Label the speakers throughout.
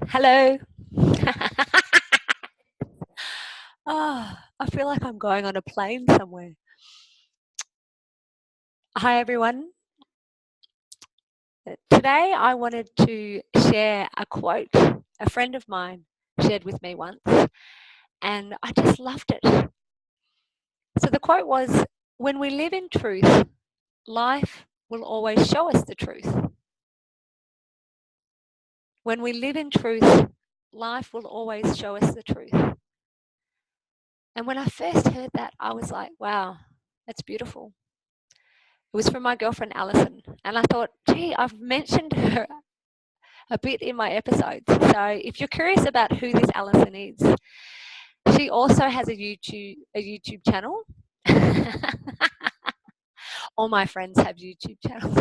Speaker 1: Hello. Oh, I feel like I'm going on a plane somewhere. Hi, everyone. Today I wanted to share a quote a friend of mine shared with me once, and I just loved it. So the quote was, "When we live in truth, life will always show us the truth. When we live in truth, life will always show us the truth." And when I first heard that, I was like, wow, that's beautiful. It was from my girlfriend Alison, and I thought, gee, I've mentioned her a bit in my episodes. So if you're curious about who this Alison is, she also has a YouTube channel. All my friends have YouTube channels.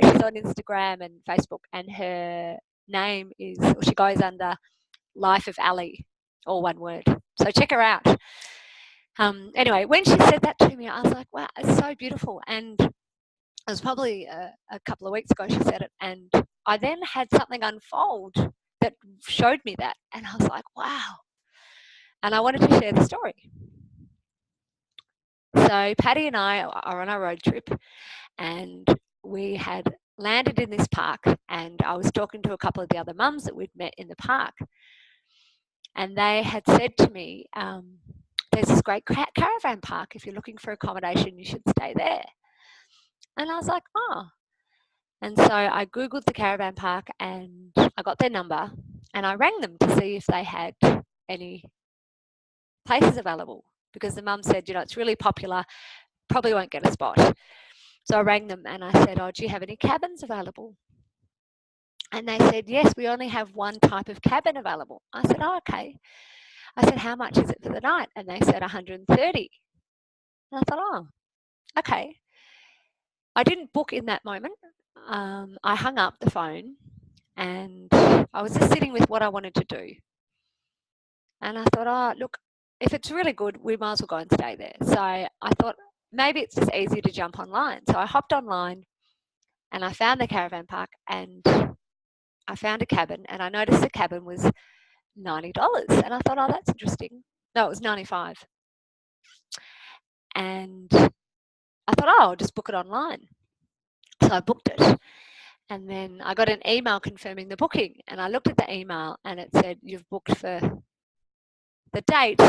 Speaker 1: She's on Instagram and Facebook, and her name is, or she goes under Lifeofali, all one word. So check her out. Anyway, when she said that to me, I was like, wow, it's so beautiful. And it was probably a couple of weeks ago she said it, and I then had something unfold that showed me that, and I was like, wow. And I wanted to share the story. So Patty and I are on our road trip, and we had landed in this park, and I was talking to a couple of the other mums that we'd met in the park, and they had said to me, there's this great caravan park. If you're looking for accommodation, you should stay there. And I was like, oh. And so I Googled the caravan park and I got their number and I rang them to see if they had any places available, because the mum said, it's really popular, probably won't get a spot. So I rang them and I said, oh, do you have any cabins available? And they said, yes, we only have one type of cabin available. I said, oh, okay. I said, how much is it for the night? And they said 130. And I thought, oh, okay. I didn't book in that moment. I hung up the phone and I was just sitting with what I wanted to do. And I thought, oh, look, if it's really good, we might as well go and stay there. So I thought maybe it's just easier to jump online. So I hopped online and I found the caravan park and I found a cabin, and I noticed the cabin was $90. And I thought, oh, that's interesting. No, it was 95. And I thought, oh, I'll just book it online. So I booked it. And then I got an email confirming the booking. And I looked at the email and it said, you've booked for the date,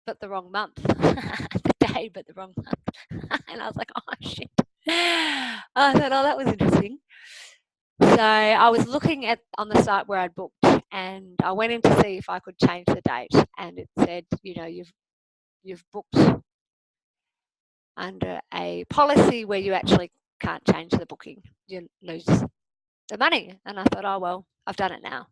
Speaker 1: but the wrong month. The day, but the wrong month. And I was like, oh, shit. I thought, oh, that was interesting. So I was looking on the site where I'd booked, and I went in to see if I could change the date. And it said, you've booked under a policy where you actually can't change the booking. You lose the money. And I thought, oh, well, I've done it now.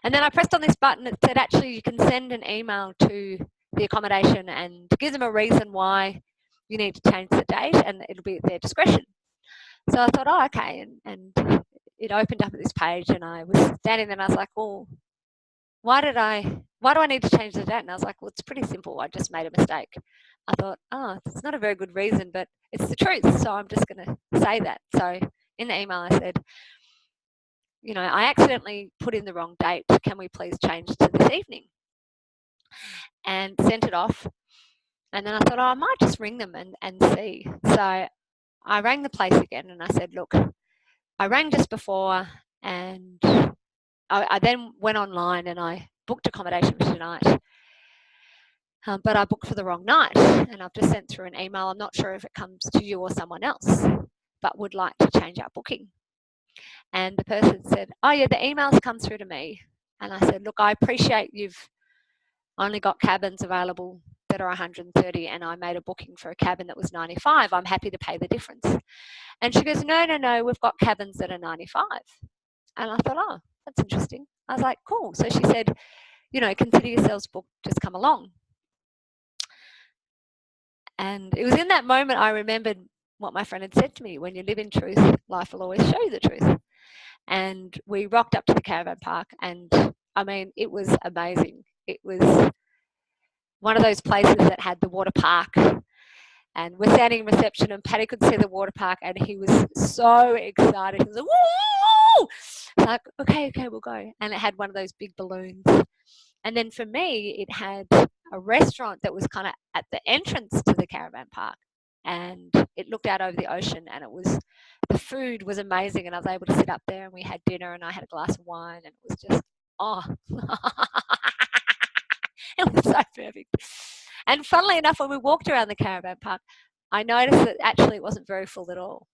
Speaker 1: And then I pressed on this button. It said, actually, you can send an email to the accommodation and give them a reason why you need to change the date, and it'll be at their discretion. So I thought, oh, okay. And it opened up at this page, and I was standing there and I was like, well, why do I need to change the date? And I was like, well, it's pretty simple. I just made a mistake. I thought, oh, it's not a very good reason, but it's the truth. So I'm just going to say that. So in the email, I said, I accidentally put in the wrong date. Can we please change to this evening? And sent it off. And then I thought, oh, I might just ring them and see. So I rang the place again and I said, look, I rang just before, and I then went online and I booked accommodation for tonight. But I booked for the wrong night, and I've just sent through an email. I'm not sure if it comes to you or someone else, but would like to change our booking. And the person said, oh, yeah, the emails come through to me. And I said, look, I appreciate you've only got cabins available that are 130, and I made a booking for a cabin that was 95. I'm happy to pay the difference. And she goes, no, we've got cabins that are 95. And I thought, oh, that's interesting. I was like, cool. So she said, consider yourselves booked, just come along. And it was in that moment I remembered what my friend had said to me: when you live in truth, life will always show you the truth. And we rocked up to the caravan park, and I mean, it was amazing. It was one of those places that had the water park, and we're standing in reception and Paddy could see the water park and he was so excited. He was like, woo! like, okay, we'll go. And it had one of those big balloons. And then for me, it had a restaurant that was kind of at the entrance to the caravan park. And it looked out over the ocean, and the food was amazing. And I was able to sit up there, and we had dinner, and I had a glass of wine, and it was just, oh, it was so perfect. And funnily enough, when we walked around the caravan park, I noticed that actually it wasn't very full at all.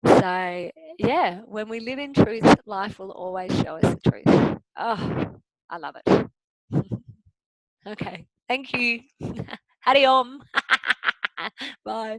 Speaker 1: So, yeah, when we live in truth, life will always show us the truth. Oh, I love it. Okay, thank you. Hari Om. Bye.